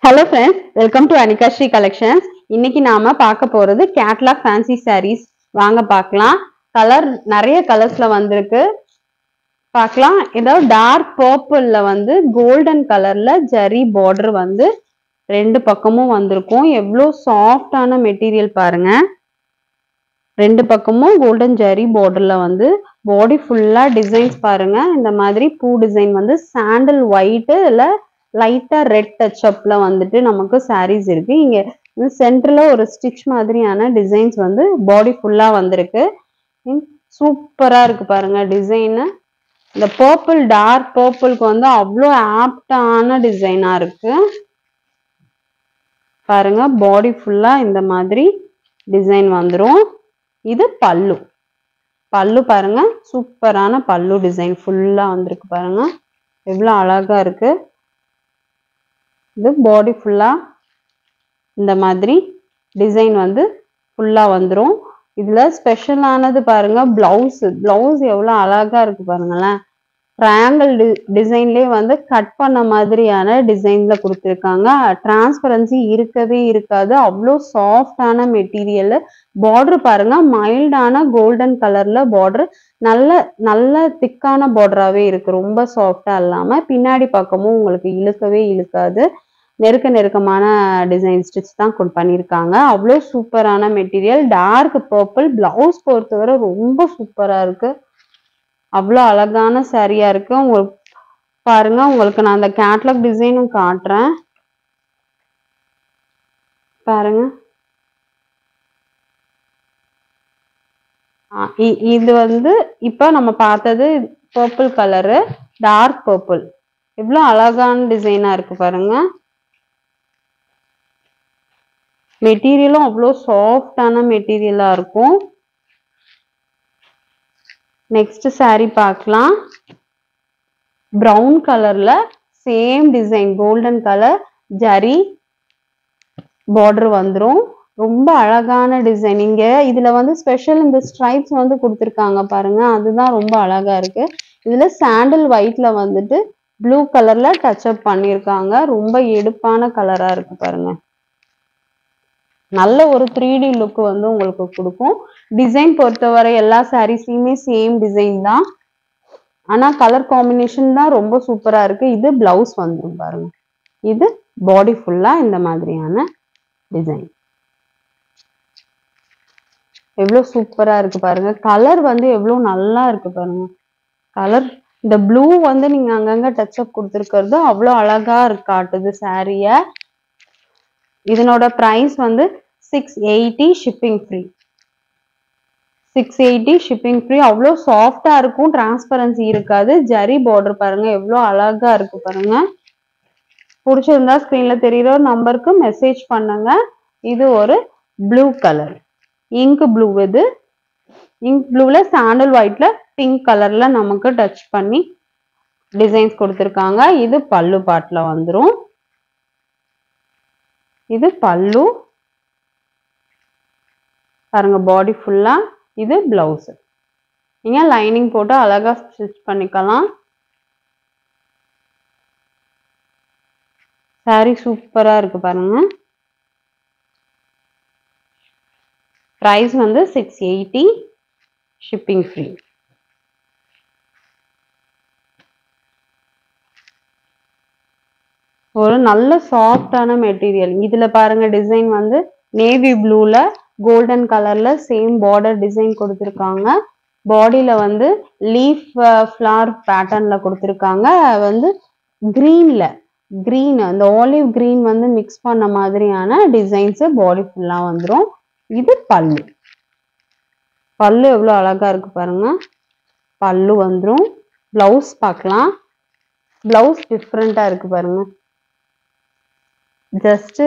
Hello friends, welcome to Anika Shri Collections. இன்னைக்கு நாம பார்க்க போறது கேட்லாக் ஃபேன்சி sarees. வாங்க பார்க்கலாம். கலர் நிறைய கலர்ஸ்ல வந்திருக்கு. பார்க்கலாம். இதோ டார்க் பர்பிள்ல வந்து கோல்டன் கலர்ல ஜரி border வந்து ரெண்டு பக்கமும் வந்திருக்கும். எவ்வளவு சாஃப்டான மெட்டீரியல் பாருங்க. ரெண்டு பக்கமும் கோல்டன் ஜரி borderல வந்து பாடி ஃபுல்லா டிசைன்ஸ் பாருங்க. இந்த மாதிரி பூ டிசைன் வந்து சாண்டல் ஒயிட் இல்ல லைட்டா ரெட் டச் அப்ல வந்துட்டு நமக்கு sarees இருக்கு. இங்க சென்டர்ல ஒரு ஸ்டிச் மாதிரியான டிசைன்ஸ் வந்து பாடி ஃபுல்லா வந்திருக்கு. சூப்பரா இருக்கு பாருங்க டிசைன். இந்த பர்பிள் டார்க் பர்பிள்க்கு வந்து அவ்வளோ ஆப்டான டிசைனா இருக்கு பாருங்க. பாடி ஃபுல்லா இந்த மாதிரி டிசைன் வந்துரும். இது பல்லு. பல்லு பாருங்க, சூப்பரான பல்லு டிசைன் ஃபுல்லா வந்திருக்கு பாருங்க. எவ்வளவு அழகா இருக்கு. இது பாடி ஃபுல்லா இந்த மாதிரி டிசைன் வந்து ஃபுல்லா வந்துரும். இதுல ஸ்பெஷலானது பாருங்க பிளவுஸ். பிளவுஸ் எவ்வளவு அழகா இருக்கு பாருங்களேன். ட்ரையாங்கிள் டிசைன்லயே வந்து கட் பண்ண மாதிரியான டிசைன்ல கொடுத்துருக்காங்க. டிரான்ஸ்பரன்சி இருக்கவே இருக்காது. அவ்வளோ சாஃப்டான மெட்டீரியல். பார்டர் பாருங்க, மைல்டான கோல்டன் கலர்ல பார்டர். நல்ல நல்ல திக்கான பார்டராகவே இருக்கு. ரொம்ப சாஃப்டா இல்லாம பின்னாடி பக்கமும் உங்களுக்கு இழுக்கவே இழுக்காது. நெருக்கமான டிசைன் ஸ்டிச் தான் பண்ணியிருக்காங்க. அவ்வளோ சூப்பரான மெட்டீரியல். டார்க் பர்பிள் பிளவுஸ் பொறுத்தவரை ரொம்ப சூப்பரா இருக்கு. அவ்வளோ அழகான சாரியா இருக்கு. உங்களுக்கு பாருங்க, உங்களுக்கு நான் அந்த கேட்லாக் டிசைனும் காட்டுறேன் பாருங்க. இது வந்து இப்ப நம்ம பார்த்தது பர்பிள் கலரு, டார்க் பர்பிள். எவ்வளவு அழகான டிசைனா இருக்கு பாருங்க. மெட்டீரியலும் அவ்வளோ சாஃப்டான மெட்டீரியலா இருக்கும். நெக்ஸ்ட் saree பார்க்கலாம். பிரவுன் கலர்ல same design golden colour zari border வந்துரும். ரொம்ப அழகான டிசைன். இங்க இதுல வந்து ஸ்பெஷல் இந்த ஸ்ட்ரைப்ஸ் வந்து கொடுத்துருக்காங்க பாருங்க. அதுதான் ரொம்ப அழகா இருக்கு. இதுல சாண்டல் ஒயிட்ல வந்துட்டு ப்ளூ கலர்ல டச் அப் பண்ணிருக்காங்க. ரொம்ப எடுப்பான கலரா இருக்கு பாருங்க. நல்ல ஒரு 3D லுக் வந்து உங்களுக்கு கொடுக்கும். டிசைன் பொறுத்தவரை எல்லா சாரீஸ்லயுமே சேம் டிசைன் தான். ஆனா கலர் காம்பினேஷன் தான் ரொம்ப சூப்பரா இருக்கு. இது பிளவுஸ் வந்துடும் பாருங்க. இது பாடி ஃபுல்லா இந்த மாதிரியான டிசைன். எவ்வளவு சூப்பரா இருக்கு பாருங்க. கலர் வந்து எவ்வளவு நல்லா இருக்கு பாருங்க. கலர் இந்த ப்ளூ வந்து நீங்க அங்கங்க டச் அப் கொடுத்துருக்கிறது அவ்வளோ அழகா காட்டுது சாரிய. இதனோட பிரைஸ் வந்து 680 ஷிப்பிங் ஃப்ரீ. 680 shipping free. அவ்வளோ சாஃப்டா இருக்கும். டிரான்ஸ்பரன்சி இருக்காது. ஜரி பார்டர் பாருங்க எவ்வளோ அழகா இருக்கு பாருங்க. பிடிச்சிருந்தா ஸ்கிரீன்ல தெரியுற நம்பருக்கு மெசேஜ் பண்ணுங்க. இது ஒரு ப்ளூ கலர், இங்க் ப்ளூ. இது இங்க் ப்ளூல சாண்டல் ஒயிட்ல பிங்க் கலர்ல நமக்கு டச் பண்ணி டிசைன்ஸ் கொடுத்துருக்காங்க. இது பல்லு பாட்டுல வந்துரும். இது பல்லு பாருங்க, பாடி ஃபுல்லா. இது பிளவுஸ். நீங்க லைனிங் போட்டு அழகா ஸ்டிச் பண்ணிக்கலாம். சாரி சூப்பரா இருக்கு பாருங்க. பிரைஸ் வந்து 680 ஷிப்பிங் ஃப்ரீ. ஒரு நல்ல சாஃப்டான மெட்டீரியல். இதுல பாருங்க டிசைன் வந்து நேவி ப்ளூல கோல்டன் கலர்ல சேம் பார்டர் டிசைன் கொடுத்துருக்காங்க. பாடியில வந்து லீஃப் ஃபிளவர் பேட்டர்ன்ல கொடுத்துருக்காங்க. வந்து கிரீன்ல கிரீன், அந்த ஆலிவ் கிரீன் வந்து மிக்ஸ் பண்ண மாதிரியான டிசைன்ஸ் பாடி ஃபுல்லா வந்துடும். இது பல்லு. பல்லு எவ்வளவு அழகா இருக்கு பாருங்க. பல்லு வந்துடும். பிளவுஸ் பார்க்கலாம். பிளவுஸ் டிஃப்ரெண்டா இருக்கு பாருங்க. ஜஸ்ட்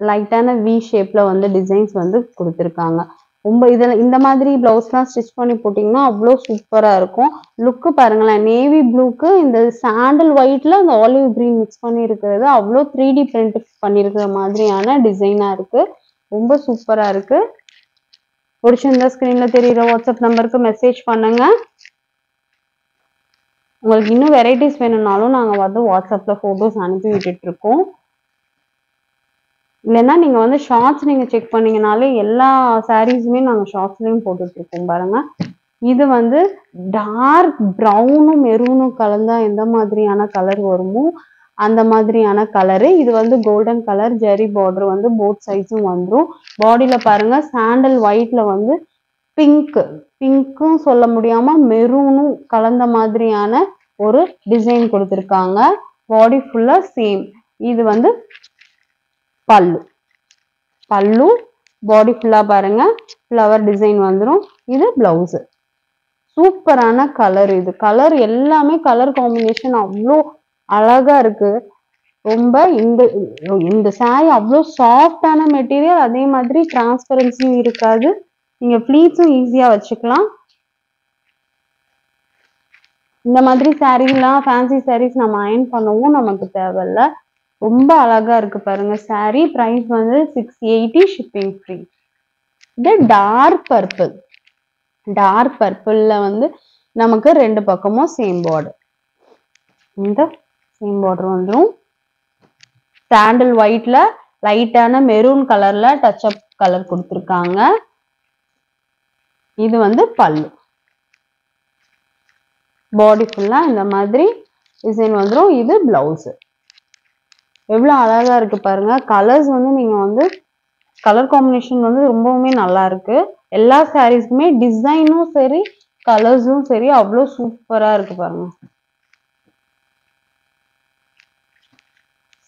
லைட்டான வி ஷேப்ல வந்து டிசைன்ஸ் வந்து கொடுத்துருக்காங்க. ரொம்ப இதில் இந்த மாதிரி பிளவுஸ்லாம் ஸ்டிச் பண்ணி போட்டிங்கன்னா அவ்வளோ சூப்பரா இருக்கும். லுக்கு பாருங்களேன். நேவி ப்ளூக்கு இந்த சாண்டல் ஒயிட்ல அந்த ஆலிவ் கிரீன் மிக்ஸ் பண்ணி இருக்கிறது அவ்வளோ 3D பிரிண்ட் பண்ணியிருக்கிற மாதிரியான டிசைனா இருக்கு. ரொம்ப சூப்பரா இருக்கு. பிடிச்சிருந்தா ஸ்கிரீன்ல தெரியுற வாட்ஸ்அப் நம்பருக்கு மெசேஜ் பண்ணுங்க. உங்களுக்கு இன்னும் வெரைட்டிஸ் வேணும்னாலும் நாங்கள் வந்து வாட்ஸ்அப்ல போட்டோஸ் அனுப்பி விட்டுட்டு இருக்கோம். இல்லைன்னா நீங்க வந்து ஷார்ட்ஸ் நீங்க செக் பண்ணீங்கனாலே எல்லா சாரீஸுமே நாங்க ஷார்ட்ஸ்லயும் போட்டுட்டு இருக்கோம் பாருங்க. இது வந்து டார்க் ப்ரௌனும் மெரூனும் கலந்தா எந்த மாதிரியான கலர் வருமோ அந்த மாதிரியான கலரு. இது வந்து கோல்டன் கலர் ஜெரி பார்டர் வந்து போத் சைட்ஸும் வந்துடும். பாடியில பாருங்க சாண்டல் ஒயிட்ல வந்து பிங்க்கும் சொல்ல முடியாம மெரூனும் கலந்த மாதிரியான ஒரு டிசைன் கொடுத்துருக்காங்க. பாடி ஃபுல்லா சேம். இது வந்து பல்லு பாடி ஃபுல்லா பாருங்க ஃப்ளவர் டிசைன் வந்துடும். இது பிளவுஸ். சூப்பரான கலர். இது கலர் எல்லாமே கலர் காம்பினேஷன் அவ்வளோ அழகா இருக்கு. ரொம்ப இந்த சாரி அவ்வளோ சாஃப்டான மெட்டீரியல், அதே மாதிரி டிரான்ஸ்பரன்சியும் இருக்காது. நீங்க ப்ளீட்ஸும் ஈஸியா வச்சுக்கலாம். இந்த மாதிரி சாரீலாம் ஃபேன்சி சாரீஸ் நம்ம அயர்ன் பண்ணவும் நமக்கு தேவையில்ல. ரொம்ப அழகா இருக்கு பாருங்க சாரி. பிரைஸ் வந்து 680, ஷிப்பிங் ஃப்ரீ. இது டார்க் பர்பிள்ல வந்து நமக்கு ரெண்டு பக்கமும் சேம் பார்டர். இந்த சேம் பார்டர் வந்துடும். சாண்டல் ஒயிட்ல லைட்டான மெரூன் கலர்ல டச் அப் கலர் கொடுத்துருக்காங்க. இது வந்து பல்லு. பாடி ஃபுல்லா இந்த மாதிரி டிசைன் வந்துடும். இது பிளவுஸ். எவ்வளவு அழகா இருக்கு பாருங்க. கலர்ஸ் வந்து நீங்க வந்து கலர் காம்பினேஷன் வந்து ரொம்பவுமே நல்லா இருக்கு. எல்லா சாரீஸ்க்குமே டிசைனும் சரி கலர்ஸும் சரி அவ்வளோ சூப்பரா இருக்கு பாருங்க.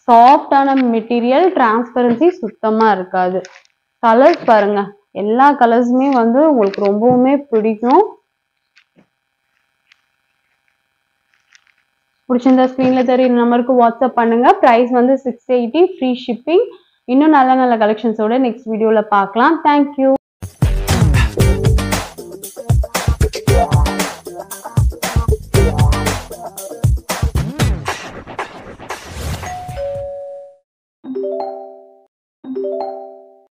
சாஃப்டான மெட்டீரியல், டிரான்ஸ்பரன்சி சுத்தமா இருக்காது. கலர்ஸ் பாருங்க, எல்லா கலர்ஸுமே வந்து உங்களுக்கு ரொம்பவுமே பிடிக்கும். பிடிச்சிருந்தா ஸ்க்ரீன்ல தெரியுற நம்பருக்கு வாட்ஸ்அப் பண்ணுங்க. பிரைஸ் வந்து 680, ஃப்ரீ ஷிப்பிங். இன்னும் நல்ல நல்ல கலெக்ஷன்ஸோட நெக்ஸ்ட் வீடியோல பார்க்கலாம். தேங்க்யூ.